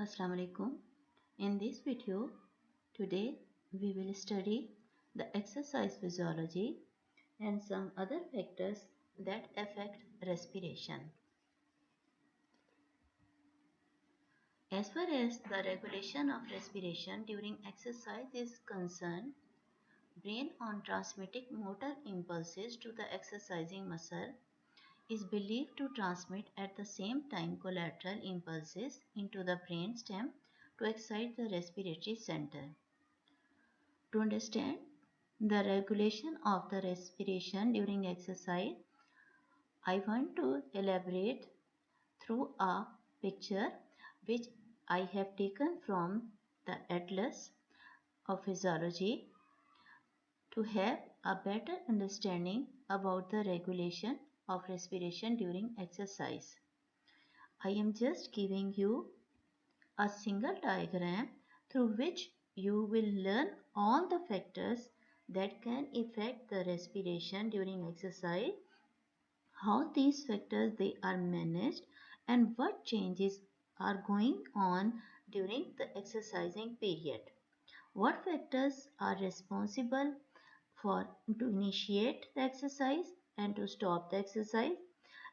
Assalamu alaikum. In this video, today we will study the exercise physiology and some other factors that affect respiration. As far as the regulation of respiration during exercise is concerned, brain on transmitting motor impulses to the exercising muscle is believed to transmit at the same time collateral impulses into the brain stem to excite the respiratory center. To understand the regulation of the respiration during exercise, I want to elaborate through a picture which I have taken from the Atlas of Physiology to have a better understanding about the regulation of respiration during exercise. I am just giving you a single diagram through which you will learn all the factors that can affect the respiration during exercise, how these factors they are managed, and what changes are going on during the exercising period. What factors are responsible for to initiate the exercise and to stop the exercise,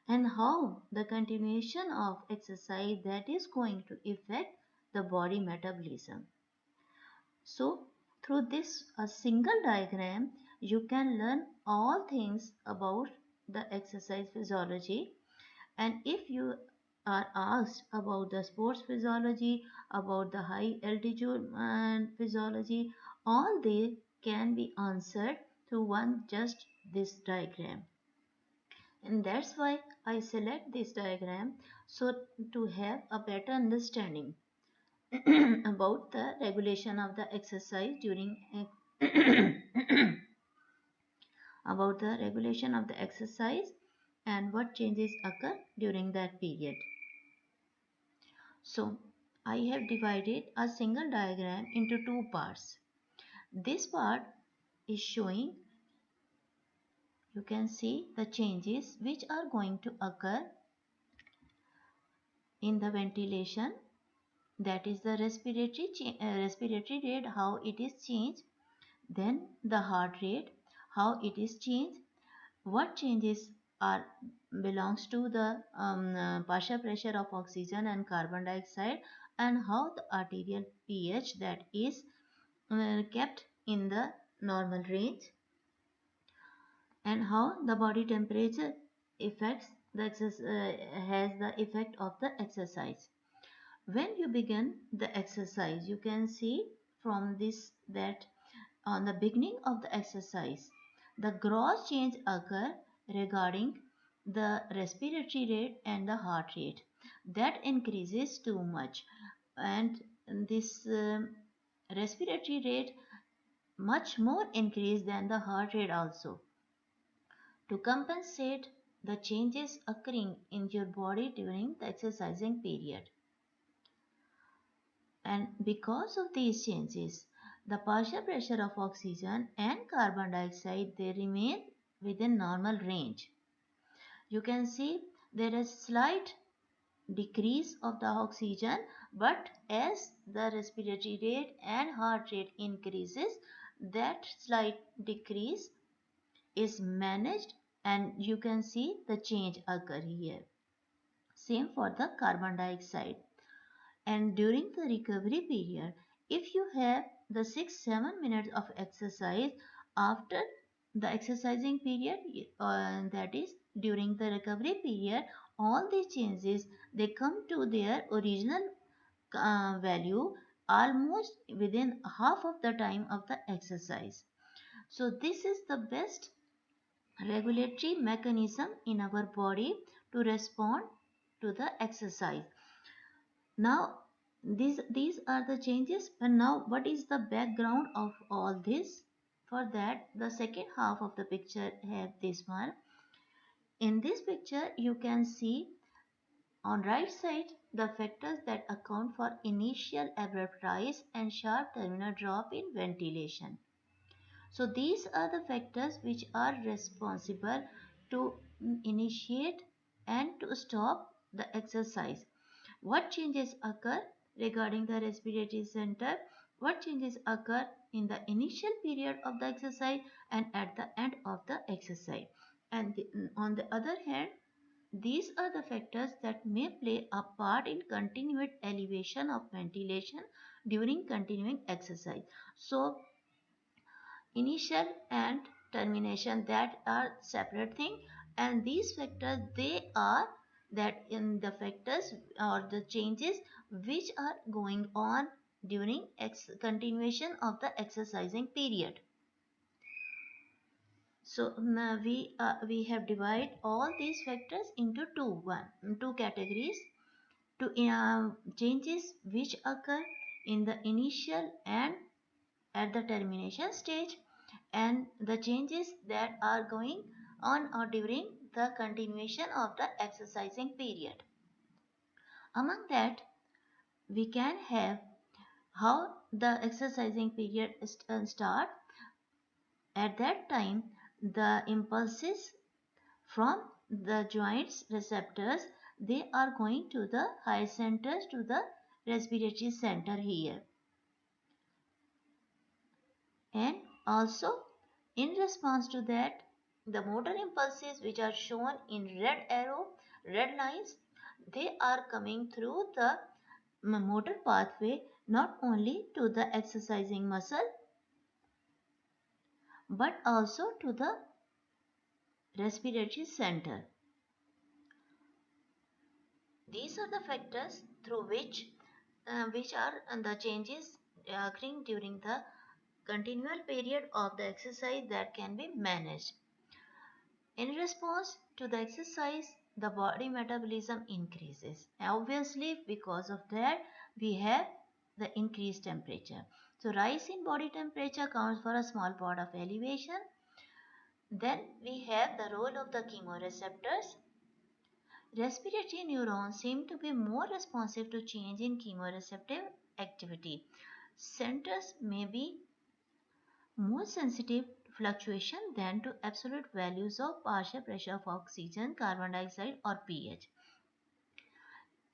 and how the continuation of exercise that is going to affect the body metabolism. So through this a single diagram you can learn all things about the exercise physiology, and if you are asked about the sports physiology, about the high altitude physiology, all they can be answered through one just this diagram. And that's why I select this diagram, so to have a better understanding about the regulation of the exercise during about the regulation of the exercise and what changes occur during that period. So I have divided a single diagram into two parts. This part is showing, you can see the changes which are going to occur in the ventilation, that is the respiratory rate, how it is changed, then the heart rate, how it is changed, what changes are belongs to the partial pressure of oxygen and carbon dioxide, and how the arterial pH that is kept in the normal range, and how the body temperature affects the has the effect of the exercise. When you begin the exercise, you can see from this that on the beginning of the exercise, the gross change occur regarding the respiratory rate and the heart rate. That increases too much, and this respiratory rate much more increase than the heart rate also. To compensate the changes occurring in your body during the exercising period. And because of these changes, the partial pressure of oxygen and carbon dioxide they remain within normal range. You can see there is slight decrease of the oxygen, but as the respiratory rate and heart rate increases, that slight decrease is managed, and you can see the change occur here. Same for the carbon dioxide. And during the recovery period, if you have the 6-7 minutes of exercise after the exercising period, that is during the recovery period, all these changes they come to their original value almost within half of the time of the exercise. So this is the best regulatory mechanism in our body to respond to the exercise. Now these are the changes, but now what is the background of all this? For that, the second half of the picture have this one. In this picture you can see on right side the factors that account for initial abrupt rise and sharp terminal drop in ventilation. So these are the factors which are responsible to initiate and to stop the exercise. What changes occur regarding the respiratory center, what changes occur in the initial period of the exercise and at the end of the exercise. And on the other hand, these are the factors that may play a part in continued elevation of ventilation during continuing exercise. So initial and termination, that are separate thing, and these factors, they are that in the factors or the changes which are going on during continuation of the exercising period. So we have divided all these factors into two categories. To changes which occur in the initial and at the termination stage, and the changes that are going on or during the continuation of the exercising period. Among that, we can have how the exercising period start. At that time, the impulses from the joints receptors, they are going to the high centers, to the respiratory center here. And also in response to that, the motor impulses which are shown in red arrow, red lines, they are coming through the motor pathway not only to the exercising muscle but also to the respiratory center. These are the factors through which are the changes occurring during the continual period of the exercise that can be managed. In response to the exercise, the body metabolism increases. Obviously, because of that, we have the increased temperature. So, rise in body temperature accounts for a small part of elevation. Then we have the role of the chemoreceptors. Respiratory neurons seem to be more responsive to change in chemoreceptive activity. Centers may be more sensitive to fluctuation than to absolute values of partial pressure of oxygen, carbon dioxide or pH.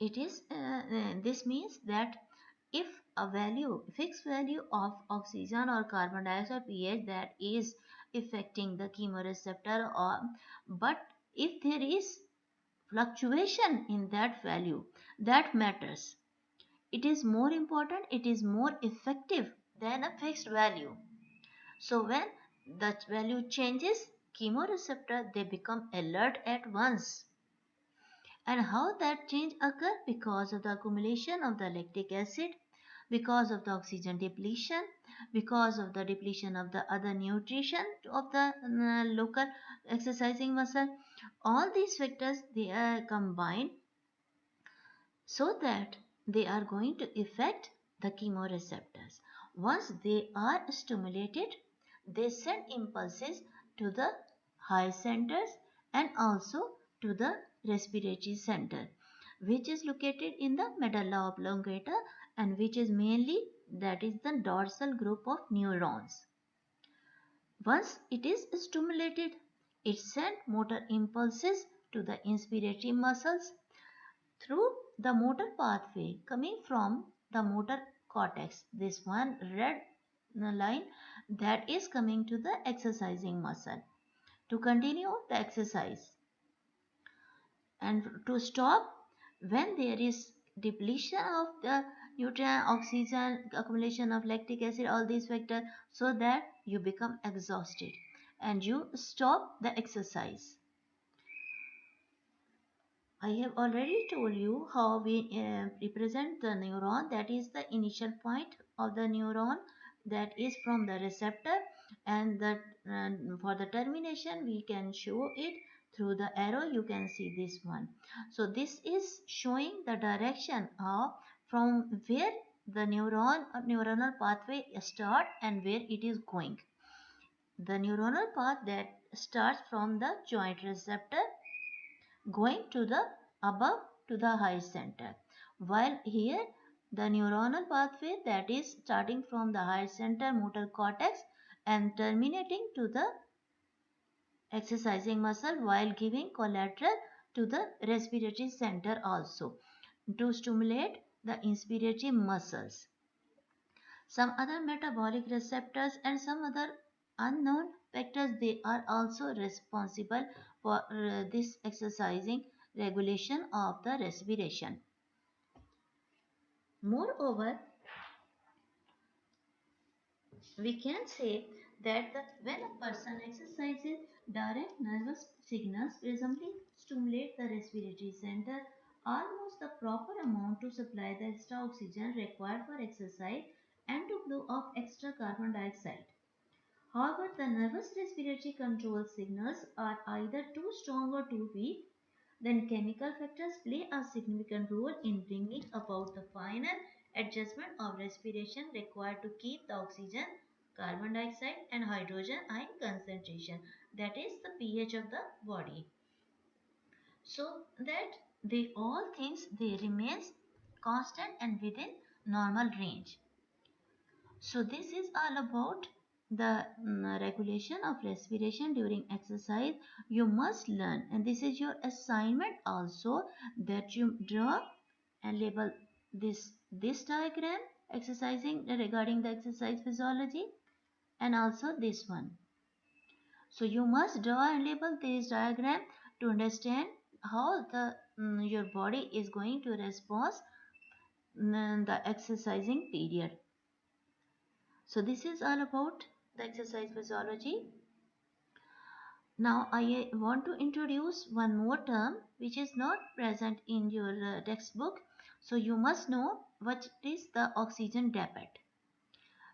This means that if a fixed value of oxygen or carbon dioxide pH, that is affecting the chemoreceptor, but if there is fluctuation in that value, that matters. It is more important, it is more effective than a fixed value. So when the value changes, chemoreceptor, they become alert at once. And how that change occur? Because of the accumulation of the lactic acid, because of the oxygen depletion, because of the depletion of the other nutrition of the local exercising muscle. All these factors, they are combined so that they are going to affect the chemoreceptors. Once they are stimulated, they send impulses to the high centers and also to the respiratory center, which is located in the medulla oblongata and which is mainly, that is the dorsal group of neurons. Once it is stimulated, it sends motor impulses to the inspiratory muscles through the motor pathway coming from the motor cortex. This one red line, that is coming to the exercising muscle to continue the exercise and to stop when there is depletion of the nutrient, oxygen, accumulation of lactic acid, all these factors, so that you become exhausted and you stop the exercise. I have already told you how we represent the neuron, that is the initial point of the neuron, that is from the receptor, and that for the termination we can show it through the arrow. You can see this one. So this is showing the direction of from where the neuronal pathway start and where it is going. The neuronal path that starts from the joint receptor going to the above to the high center, while here the neuronal pathway that is starting from the high center motor cortex and terminating to the exercising muscle while giving collateral to the respiratory center also to stimulate the inspiratory muscles, some other metabolic receptors, and some other unknown factors. They are also responsible for this exercising regulation of the respiration. Moreover, we can say that when a person exercises, direct nervous signals presumably stimulate the respiratory center almost the proper amount to supply the extra oxygen required for exercise and to blow off extra carbon dioxide. However, the nervous respiratory control signals are either too strong or too weak, then chemical factors play a significant role in bringing about the final adjustment of respiration required to keep the oxygen, carbon dioxide and hydrogen ion concentration, that is the pH of the body. So that they all things they remains constant and within normal range. So this is all about the regulation of respiration during exercise. You must learn, and this is your assignment also, that you draw and label this diagram exercising regarding the exercise physiology, and also this one. So you must draw and label this diagram to understand how the your body is going to respond the exercising period. So this is all about the exercise physiology. Now I want to introduce one more term which is not present in your textbook. So you must know what is the oxygen depot.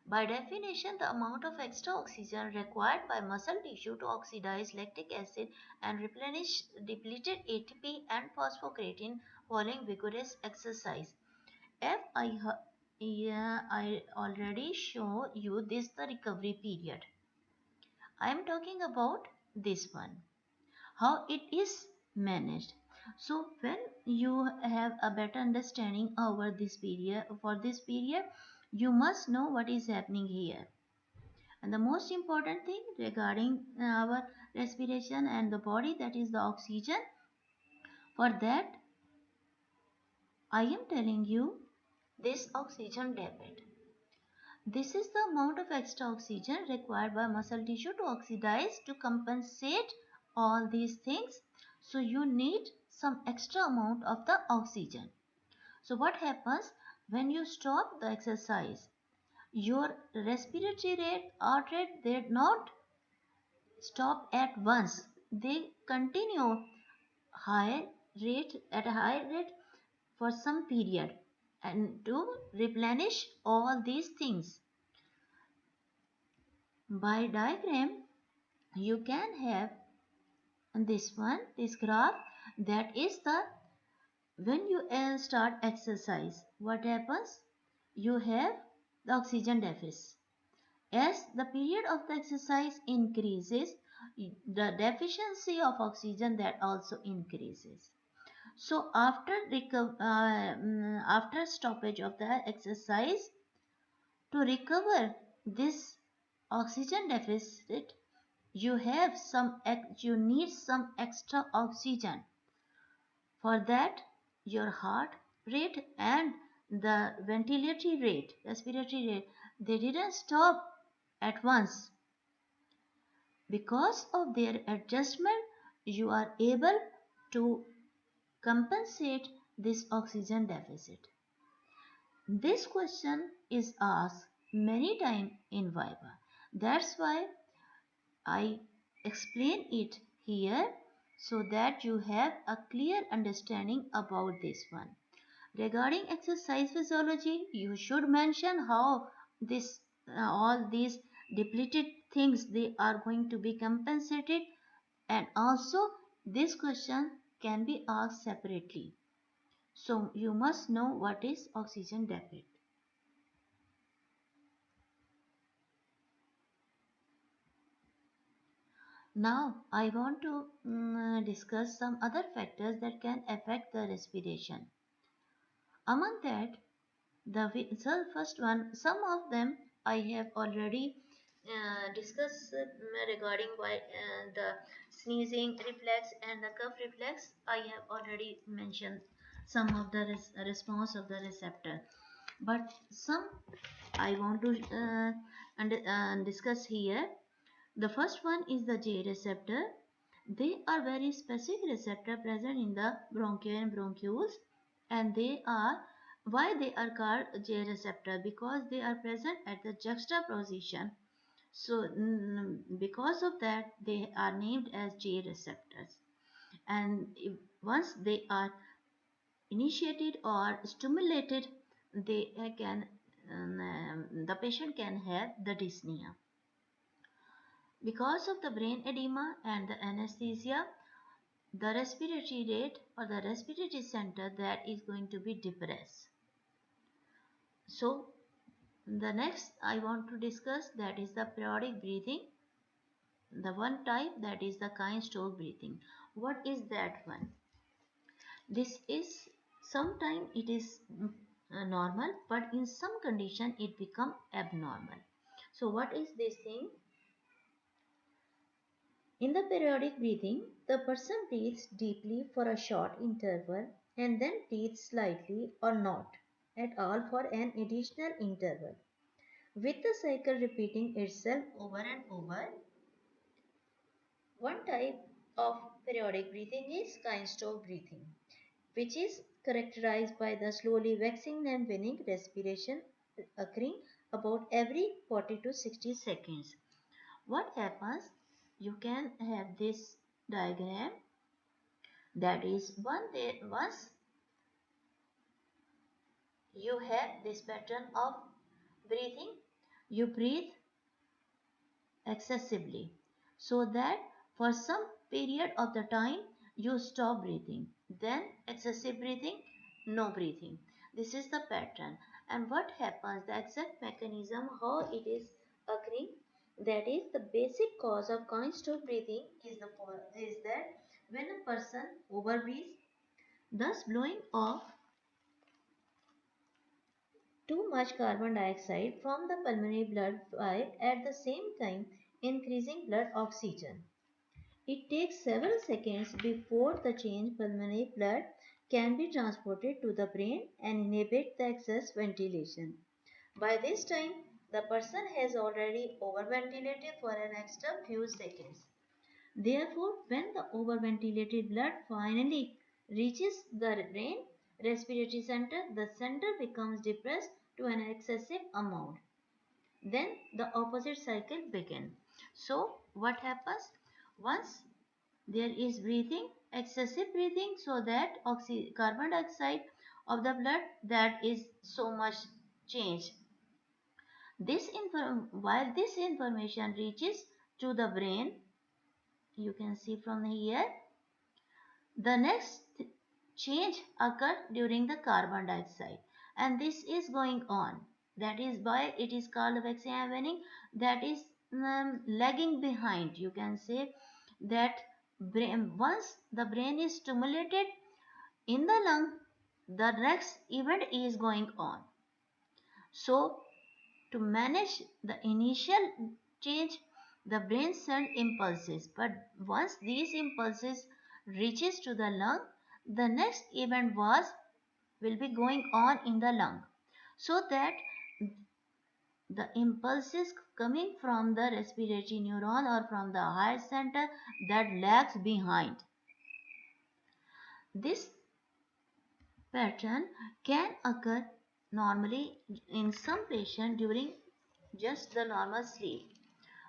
By definition, the amount of extra oxygen required by muscle tissue to oxidize lactic acid and replenish depleted ATP and phosphocreatine following vigorous exercise. If I already show you this the recovery period. I am talking about this one, how it is managed. So when you have a better understanding over this period, for this period, you must know what is happening here. And the most important thing regarding our respiration and the body, that is the oxygen. For that, I am telling you this oxygen depot. This is the amount of extra oxygen required by muscle tissue to oxidize to compensate all these things. So you need some extra amount of the oxygen. So what happens when you stop the exercise? Your respiratory rate, heart rate, they not stop at once. They continue high at a high rate for some period and to replenish all these things. By diagram, you can have this one, this graph, that is the when you start exercise, what happens? You have the oxygen deficit. As the period of the exercise increases, the deficiency of oxygen that also increases. So after stoppage of the exercise, to recover this oxygen deficit, you need some extra oxygen. For that, your heart rate and the ventilatory rate, respiratory rate, they didn't stop at once. Because of their adjustment, you are able to compensate this oxygen deficit. This question is asked many times in Viva. That's why I explain it here so that you have a clear understanding about this one. Regarding exercise physiology, you should mention how this all these depleted things they are going to be compensated, and also this question can be asked separately. So you must know what is oxygen depot. Now I want to discuss some other factors that can affect the respiration. Among that, the first one, some of them I have already discussed regarding why the sneezing reflex and the cough reflex. I have already mentioned some of the response of the receptor. But some I want to discuss here. The first one is the J receptor. They are very specific receptor present in the bronchi and bronchioles, and they are why they are called J receptor, because they are present at the juxtaposition. So because of that they are named as J receptors. And once they are initiated or stimulated, they can the patient can have the dyspnea. Because of the brain edema and the anesthesia, the respiratory rate or the respiratory center that is going to be depressed. So the next I want to discuss, that is the periodic breathing. The one type, that is the Kinds-Stokes breathing. What is that one? This is sometimes it is normal, but in some condition it become abnormal. So what is this thing? In the periodic breathing, the person breathes deeply for a short interval and then breathes slightly or not at all for an additional interval, with the cycle repeating itself over and over. One type of periodic breathing is Kinds-Stokes breathing, which is characterized by the slowly waxing and waning respiration occurring about every 40 to 60 seconds. What happens? You can have this diagram, that is once you have this pattern of breathing, you breathe excessively, so that for some period of the time you stop breathing, then excessive breathing, no breathing. This is the pattern. And what happens, the exact mechanism how it is occurring, that is the basic cause of Kinds-Stokes breathing is that when a person overbreathes, thus blowing off too much carbon dioxide from the pulmonary blood pipe, at the same time increasing blood oxygen. It takes several seconds before the changed pulmonary blood can be transported to the brain and inhibit the excess ventilation. By this time, the person has already overventilated for an extra few seconds. Therefore, when the overventilated blood finally reaches the brain respiratory center, the center becomes depressed to an excessive amount. Then the opposite cycle begins. So what happens? Once there is breathing, excessive breathing, so that carbon dioxide of the blood, that is so much changed. While this information reaches to the brain, you can see from here, the next change occurred during the carbon dioxide, and this is going on. That is why it is called waxing and waning. That is lagging behind. You can say that once the brain is stimulated in the lung, the next event is going on. So to manage the initial change, the brain sends impulses, but once these impulses reaches to the lung, the next event will be going on in the lung, so that the impulses coming from the respiratory neuron or from the heart center, that lags behind. This pattern can occur normally in some patients during just the normal sleep.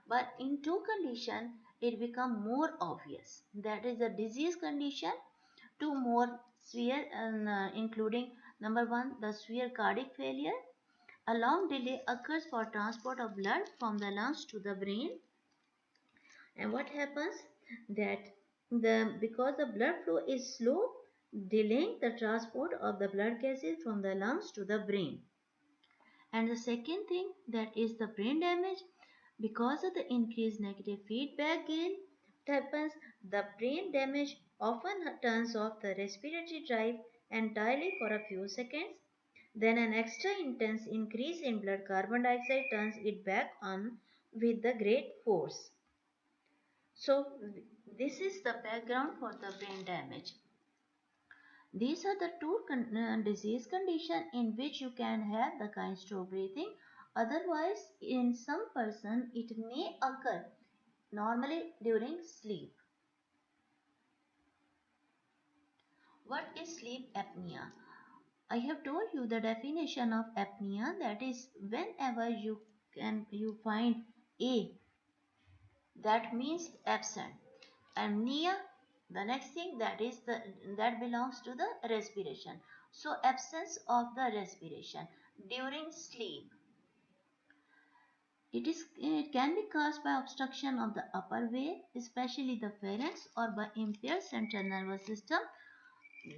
But in two conditions, it becomes more obvious. That is the disease condition, two more severe, including number one, the severe cardiac failure. A long delay occurs for transport of blood from the lungs to the brain. And what happens? That because the blood flow is slow, delaying the transport of the blood gases from the lungs to the brain. And the second thing, that is the brain damage. Because of the increased negative feedback gain happens, the brain damage often turns off the respiratory drive entirely for a few seconds. Then an extra intense increase in blood carbon dioxide turns it back on with the great force. So this is the background for the brain damage. These are the two disease condition in which you can have the kind stroke breathing. Otherwise, in some person, it may occur normally during sleep. What is sleep apnea? I have told you the definition of apnea, that is whenever you find a, that means absent, and near, the next thing, that belongs to the respiration. So absence of the respiration during sleep. It can be caused by obstruction of the upper way, especially the pharynx, or by impaired central nervous system.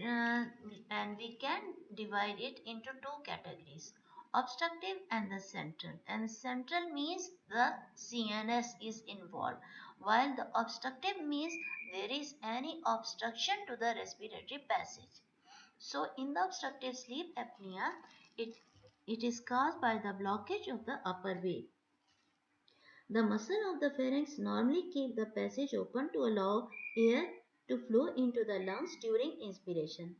uh, and we can divide it into two categories, obstructive and the central. And central means the CNS is involved, while the obstructive means there is any obstruction to the respiratory passage. So in the obstructive sleep apnea, it, it is caused by the blockage of the upper way. The muscle of the pharynx normally keep the passage open to allow air to flow into the lungs during inspiration.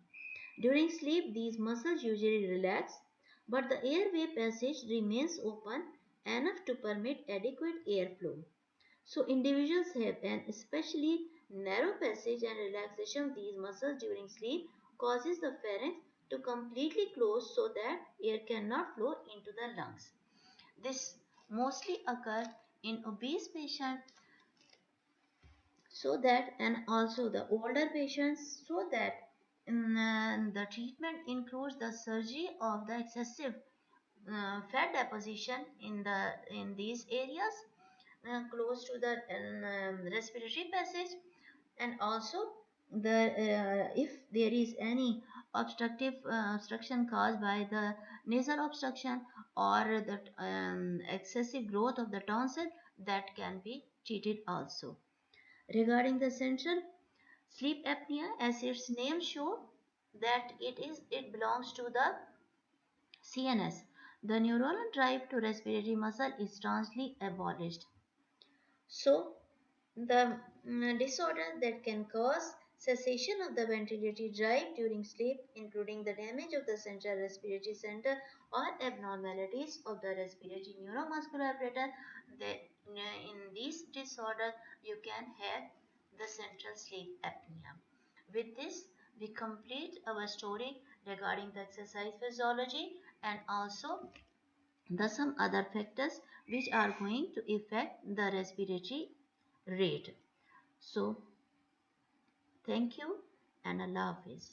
During sleep, these muscles usually relax, but the airway passage remains open enough to permit adequate airflow. So, individuals have an especially narrow passage, and relaxation of these muscles during sleep causes the pharynx to completely close so that air cannot flow into the lungs. This mostly occurs in obese patients, so that, and also the older patients, so that the treatment includes the surgery of the excessive fat deposition in these areas close to the respiratory passage, and also the if there is any obstruction caused by the nasal obstruction, or the excessive growth of the tonsil, that can be treated also. Regarding the central sleep apnea, as its name show, that it belongs to the CNS. The neuronal drive to respiratory muscle is strangely abolished. So, the disorder that can cause cessation of the ventilatory drive during sleep, including the damage of the central respiratory center or abnormalities of the respiratory neuromuscular apparatus, that in this disorder you can have the central sleep apnea. With this, we complete our story regarding the exercise physiology, and also the some other factors which are going to affect the respiratory rate. So, thank you and Allah Hafiz.